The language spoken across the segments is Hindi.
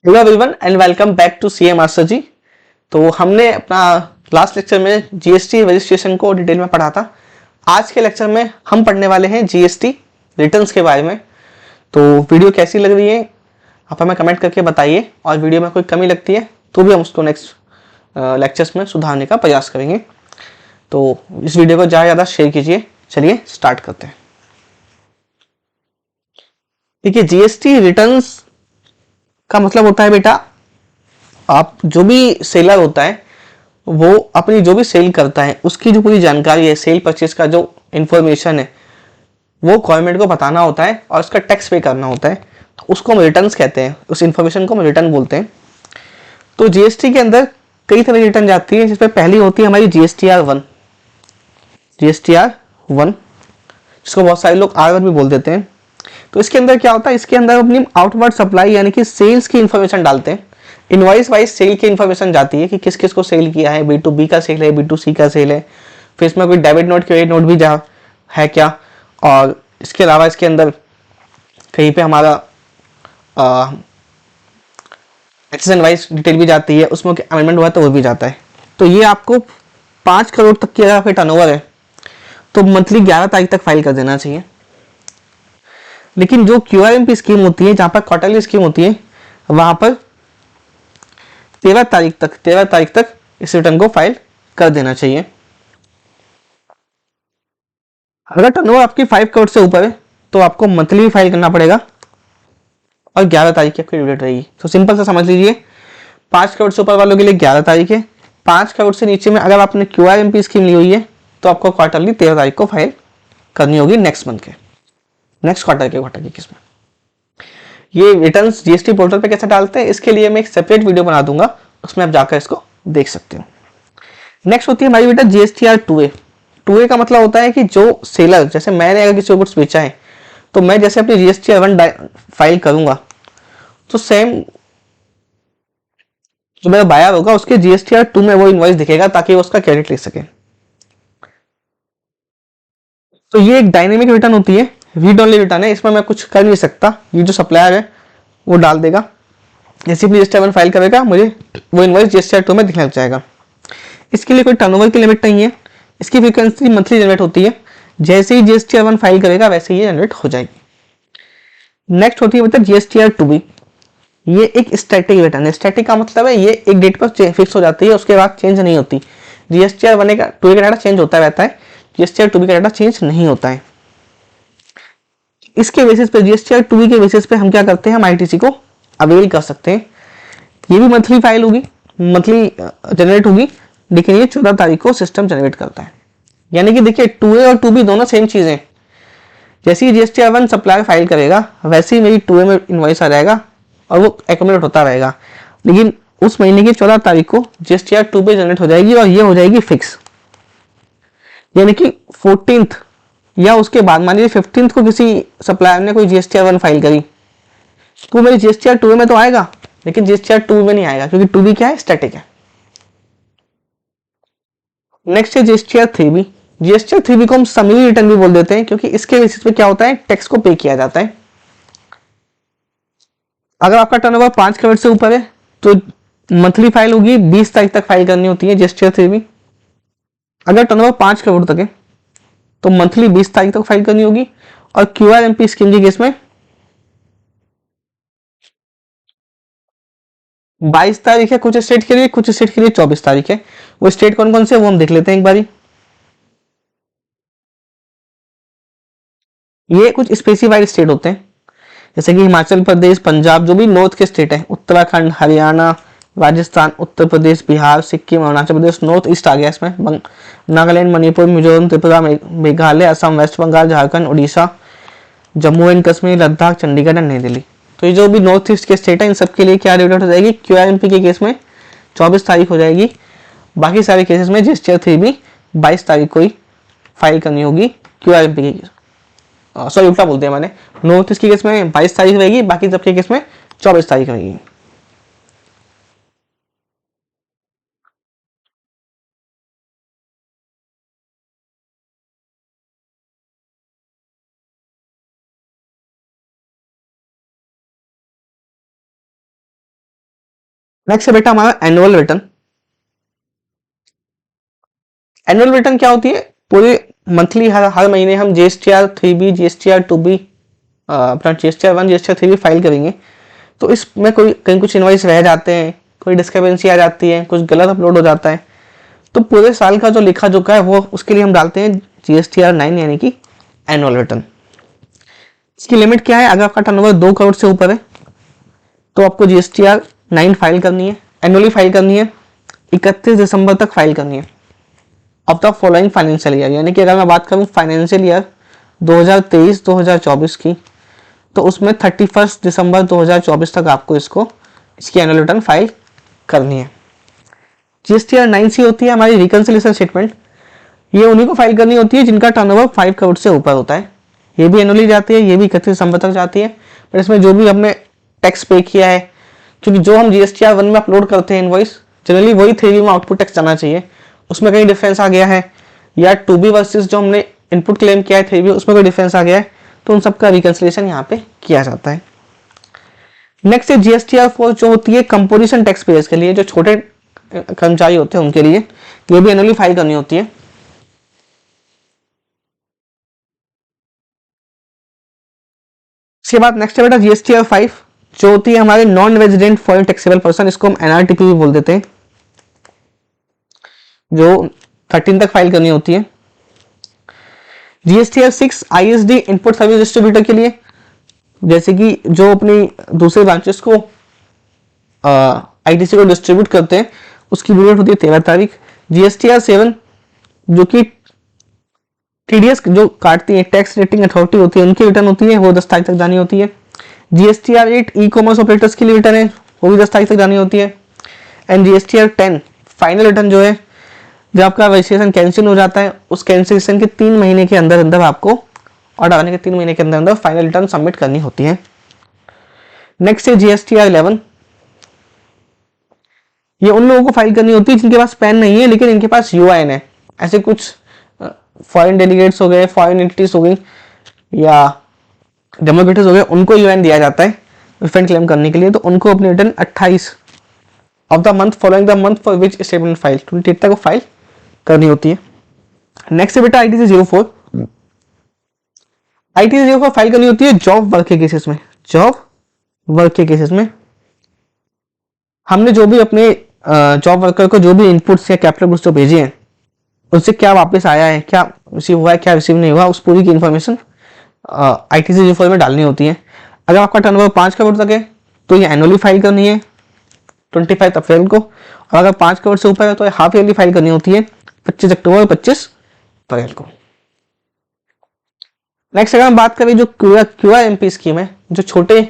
Hello everyone and welcome back to CA master ji. तो हमने अपना लास्ट लेक्चर में जीएसटी रजिस्ट्रेशन को डिटेल में पढ़ा था। आज के लेक्चर में हम पढ़ने वाले हैं जीएसटी रिटर्न्स के बारे में। तो वीडियो कैसी लग रही है आप हमें कमेंट करके बताइए, और वीडियो में कोई कमी लगती है तो भी हम उसको नेक्स्ट लेक्चर्स में सुधारने का प्रयास करेंगे। तो इस वीडियो को ज़्यादा शेयर कीजिए। चलिए स्टार्ट करते हैं। देखिए, जीएसटी रिटर्न्स का मतलब होता है बेटा, आप जो भी सेलर होता है वो अपनी जो भी सेल करता है उसकी जो पूरी जानकारी है, सेल परचेज का जो इंफॉर्मेशन है वो गवर्नमेंट को बताना होता है और उसका टैक्स पे करना होता है। तो उसको हम रिटर्न्स कहते हैं, उस इंफॉर्मेशन को हम रिटर्न बोलते हैं। तो जीएसटी के अंदर कई तरह की रिटर्न जाती है, जिसमें पहली होती है हमारी जीएसटीआर 1। जीएसटीआर 1 जिसको बहुत सारे लोग R1 भी बोल देते हैं। तो इसके अंदर क्या होता है, इसके अंदर अपनी आउटवर्ड सप्लाई यानी कि सेल्स की इंफॉर्मेशन डालते हैं। इनवॉइस वाइज सेल की इंफॉर्मेशन जाती है कि किस किस को सेल किया है, B2B का सेल है, B2C का सेल है, फिर इसमें कोई डेबिट नोट क्रेडिट नोट भी जा है क्या, और इसके अलावा इसके अंदर कहीं पे हमारा एक्सेस एंड वाइज डिटेल भी जाती है, उसमें अमेंडमेंट हुआ तो वो भी जाता है। तो ये आपको 5 करोड़ तक की अगर आपका टर्नओवर है तो मंथली 11 तारीख तक फाइल कर देना चाहिए। लेकिन जो QRMP स्कीम होती है, जहां पर क्वार्टरली स्कीम होती है, वहां पर 13 तारीख तक इस रिटर्न को फाइल कर देना चाहिए। अगर टर्नओवर आपकी 5 करोड़ से ऊपर है तो आपको मंथली फाइल करना पड़ेगा और 11 तारीख की आपकी ड्यू डेट रहेगी। तो सिंपल सा समझ लीजिए, 5 करोड़ से ऊपर वालों के लिए 11 तारीख है। 5 करोड़ से नीचे में अगर आपने QRMP स्कीम ली हुई है तो आपको क्वार्टरली 13 तारीख को फाइल करनी होगी, नेक्स्ट मंथ के, नेक्स्ट क्वार्टर की किस्म। ये रिटर्न्स जीएसटी पोर्टल पे कैसे डालते हैं इसके लिए मैं एक सेपरेट वीडियो बना दूंगा, उसमें आप जाकर इसको देख सकते हो। नेक्स्ट होती है हमारी बेटा GSTR 2A। 2A का मतलब होता है कि जो सेलर, जैसे मैंने अगर किसी को कुछ बेचा है तो मैं जैसे अपनी GSTR 1 फाइल करूंगा तो सेम जो मेरा बायर होगा उसके GSTR 2 में वो इनवॉइस दिखेगा ताकि वो उसका क्रेडिट ले सके। तो ये एक डायनेमिक रिटर्न होती है, रीड ओनली रिटर्न है, इसमें मैं कुछ कर नहीं सकता, ये जो सप्लायर है वो डाल देगा। जैसे भी GSTR 1 फाइल करेगा मुझे वो इनवॉइस GSTR 2 में दिखने लग जाएगा। इसके लिए कोई टर्नओवर की लिमिट नहीं है, इसकी फ्रीक्वेंसी मंथली जनरेट होती है। जैसे ही GSTR 1 फाइल करेगा वैसे ही जनरेट हो जाएगी। नेक्स्ट होती है मतलब GSTR 2B। ये एक स्टैटिक रिटर्न है। स्टैटिक का मतलब है ये एक डेट पर फिक्स हो जाती है, उसके बाद चेंज नहीं होती। GSTR 1 का 2A का डाटा चेंज होता रहता है, GSTR 2B का डाटा चेंज नहीं होता है। इसके बेसिस पे GSTR 2B के बेसिस पे हम क्या करते हैं, हम ITC को अवेल कर सकते हैं। ये भी मंथली फाइल होगी, मंथली जनरेट होगी, लेकिन ये 14 तारीख को सिस्टम जनरेट करता है। यानी कि देखिए 2A और 2B दोनों सेम चीजें। जैसे ही GSTR 1 सप्लायर फाइल करेगा वैसे ही मेरी 2A में इनवॉइस आ जाएगा और वो एक्यूमुलेट होता रहेगा। लेकिन उस महीने की 14 तारीख को GSTR 2B जनरेट हो जाएगी और ये हो जाएगी फिक्स। यानी कि 14th या उसके बाद, मान लीजिए 15th को किसी सप्लायर ने कोई GSTR 1 फाइल करी तो मेरी GSTR 2A में तो आएगा, लेकिन GSTR 2B में नहीं आएगा, क्योंकि 2B क्या है, स्टैटिक है। नेक्स्ट है GSTR 3B। GSTR 3B को हम समरी रिटर्न भी बोल देते हैं, क्योंकि इसके बेसिस पे क्या होता है, टैक्स को पे किया जाता है। अगर आपका टर्नओवर 5 करोड़ से ऊपर है तो मंथली फाइल होगी, 20 तारीख तक फाइल करनी होती है GSTR 3B। अगर टर्नओवर 5 करोड़ तक है तो मंथली 20 तारीख तक फाइल करनी होगी। और QRMP स्कीम के केस में 22 तारीख है कुछ स्टेट के लिए, कुछ स्टेट के लिए 24 तारीख है। वो स्टेट कौन कौन से वो हम देख लेते हैं एक बारी। ये कुछ स्पेसिफाइड स्टेट होते हैं, जैसे कि हिमाचल प्रदेश, पंजाब, जो भी नॉर्थ के स्टेट है, उत्तराखंड, हरियाणा, राजस्थान, उत्तर प्रदेश, बिहार, सिक्किम, अरुणाचल प्रदेश, नॉर्थ ईस्ट आ गया इसमें, Nagaland, Manipur, Mizoram, Tripura, Meghalaya, Assam, west Bengal, Jharkhand, Orissa, Jammu and Kashmir, Ladakh, Chandigarh and Nai Delhi. तो ये जो भी नॉर्थ ईस्ट के स्टेट है इन सबके लिए क्या ड्यू डेट हो जाएगी, QRMP के केस में 24 तारीख हो जाएगी। बाकी सारे केसेस में GSTR 3B 22 तारीख को ही फाइल करनी होगी QRMP के केस। सॉरी, उल्टा बोल दिया मैंने, नॉर्थ ईस्ट के केस में 22 तारीख रहेगी, बाकी सबके केस में 24 तारीख रहेगी। नेक्स्ट है बेटा हमारा एनुअल रिटर्न। एनुअल रिटर्न क्या होती है? पूरे मंथली हर हर महीने हम जीएसटीआर 3B, जीएसटीआर 2B, अपना जीएसटीआर 1, जीएसटीआर 3B फाइल करेंगे। तो इसमें कोई कहीं कुछ इनवॉइस रह जाते हैं, कोई डिस्क्रिपेंसी आ जाती है, कुछ गलत अपलोड हो जाता है, तो पूरे साल का जो लेखा जोखा है वो उसके लिए हम डालते हैं जीएसटीआर 9 यानी कि एनुअल रिटर्न। इसकी लिमिट क्या है? अगर आपका टर्नओवर 2 करोड़ से ऊपर है तो आपको जीएसटीआर 9 फाइल करनी है, एनुअली फाइल करनी है, 31 दिसंबर तक फाइल करनी है of the following financial year. यानी कि अगर मैं बात करूं फाइनेंशियल ईयर 2023-2024 की, तो उसमें 31 दिसंबर 2024 तक आपको इसकी एनुअल रिटर्न फाइल करनी है। जीएसटीआर 9C होती है हमारी रिकंसिलिएशन स्टेटमेंट। ये उन्हीं को फाइल करनी होती है जिनका टर्नओवर 5 करोड़ से ऊपर होता है। ये भी एनुअली जाती है, ये भी 31 दिसंबर तक जाती है, पर इसमें जो भी हमने टैक्स पे किया है, क्योंकि जो हम जीएसटीआर 1 में अपलोड करते हैं इनवॉइस, जनरली वही 3B में आउटपुट टैक्स जाना चाहिए। उसमें कहीं डिफरेंस आ गया है, या 2B वर्सेस जो हमने इनपुट क्लेम किया है 3B, उसमें कोई डिफरेंस आ गया है, तो उन सबका रिकंसिलिएशन यहाँ पे किया जाता है। नेक्स्ट है जीएसटीआर 4 जो होती है कंपोजिशन टैक्स पेयर्स के लिए, जो छोटे कर्मचारी होते हैं उनके लिए, ये भी एनुअली फाइल करनी होती है। इसके बाद नेक्स्ट है बेटा जीएसटीआर 5 जो होती है हमारे non resident foreign taxable person, इसको हम एनआरटीपी भी बोल देते हैं, जो 13 तक फाइल करनी होती है। GSTR 6 ISD input service distributor के लिए, जैसे कि जो अपनी दूसरे ब्रांचेस को आईटीसी को डिस्ट्रीब्यूट करते हैं, उसकी पीरियड होती है 13 तारीख। जीएसटीआर 7 जो कि टीडीएस जो काटती है, टैक्स रेटिंग अथॉरिटी होती है, उनकी रिटर्न होती है, वो 10 तारीख तक जानी होती है। जीएसटीआर 8 ई कॉमर्स ऑपरेटर्स के लिए रिटर्न है, वो भी 10 तारीख तक जानी होती है। एंड जीएसटीआर 10 फाइनल रिटर्न जो है, जब आपका रजिस्ट्रेशन कैंसिल हो जाता है, उस कैंसिलेशन के 3 महीने के अंदर अंदर आपको, ऑर्डर आने के 3 महीने के अंदर अंदर फाइनल रिटर्न सबमिट करनी होती है। नेक्स्ट है जीएसटीआर 11, ये उन लोगों को फाइल करनी होती है जिनके पास पैन नहीं है लेकिन इनके पास यूआईएन है। ऐसे कुछ फॉरेन डेलीगेट्स हो गए, फॉरेन एंटिटीज हो गई, या डेमोक्रेट्स हो गए, उनको यूआईएन दिया जाता है रिफंड क्लेम करने के लिए, तो उनको अपनी return 28 of the month following the month for which statement file 28 तक फाइल करनी होती है। नेक्स्ट है बेटा आईटीसी 04, आईटीसी 04 फाइल करनी होती है जॉब वर्क के केसेस में। जॉब वर्क के केसेस में हमने जो भी अपने जॉब वर्कर को जो भी इनपुट्स या कैपिटल गुड्स जो भेजे हैं, उससे क्या वापस आया है, क्या रिसीव हुआ है, क्या रिसीव नहीं हुआ, उस पूरी की इन्फॉर्मेशन आईटीसी 04 में डालनी होती है। अगर आपका टर्नओवर 5 करोड़ तक है तो ये एनुअली फाइल करनी है 25 अप्रैल को, और अगर 5 करोड़ से ऊपर है तो हाफ ईयरली फाइल करनी होती है 25 अक्टूबर और 25 अप्रैल को। नेक्स्ट अगर हम बात करें जो क्यूआरएमपी स्कीम है, जो छोटे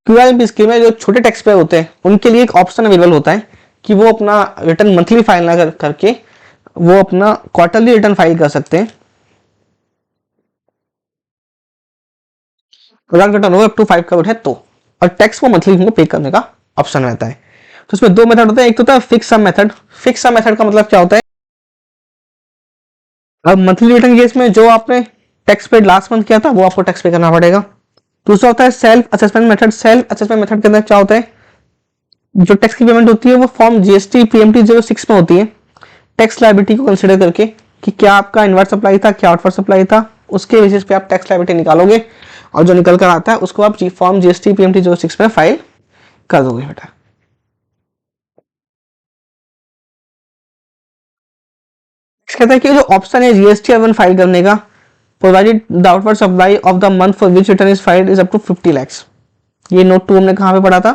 क्यूआरएमपी स्कीम है, जो छोटे टैक्स पेयर होते हैं उनके लिए एक ऑप्शन अवेलेबल होता है कि वो अपना रिटर्न मंथली फाइल ना करके वो अपना क्वार्टरली रिटर्न फाइल कर सकते हैं। अगर का टर्नओवर अप टू 5 करोड़ है तो, और टैक्स को मंथली उनको पे करने का ऑप्शन रहता है। तो इसमें दो मेथड होते हैं, एक तो होता है fix sum method. Fix sum method का मतलब क्या होता है? अब मंथली रिटर्न केस में जो आपने टैक्स पेड लास्ट मंथ किया था वो आपको टैक्स पे करना पड़ेगा। दूसरा होता है self assessment method. Self assessment method के अंदर क्या होता है, जो टैक्स की पेमेंट होती है वो फॉर्म जीएसटी पीएमटी 06 में होती है, टैक्स लायबिलिटी को कंसिडर करके कि क्या आपका इनवर्ट सप्लाई था, क्या आउटवर्ड सप्लाई था, उसके बेसिस पे आप टैक्स लायबिलिटी निकालोगे, और जो निकल कर आता है उसको आप फॉर्म जीएसटी पीएमटी 06 में फाइल कर दोगे बेटा। कहता है कि जो ऑप्शन है जीएसटी 1 फाइल करने का, provided the outward supply of the month for which return is filed is up to 50 lakhs। ये नोट 2 हमने कहां पे पढ़ा था?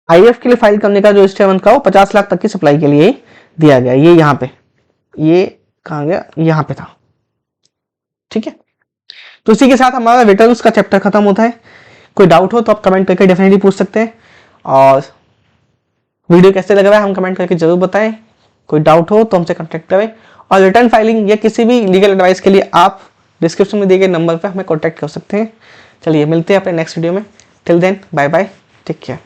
आईएफ के लिए फाइल करने का जो स्टेटमेंट का वो 50 लाख तक की सप्लाई के लिए दिया गया। ये यहाँ पे ये कहाँ गया, यहाँ पे था। ठीक है, तो इसी के साथ हमारा रिटर्न्स का चैप्टर खत्म होता है। कोई डाउट हो तो आप कमेंट करके डेफिनेटली पूछ सकते हैं, और वीडियो कैसे लग रहा है हम कमेंट करके जरूर बताएं। कोई डाउट हो तो हमसे कांटेक्ट करें, और रिटर्न फाइलिंग या किसी भी लीगल एडवाइस के लिए आप डिस्क्रिप्शन में दिए गए नंबर पर हमें कॉन्टैक्ट कर सकते हैं। चलिए मिलते हैं अपने नेक्स्ट वीडियो में। Till then bye bye, take care.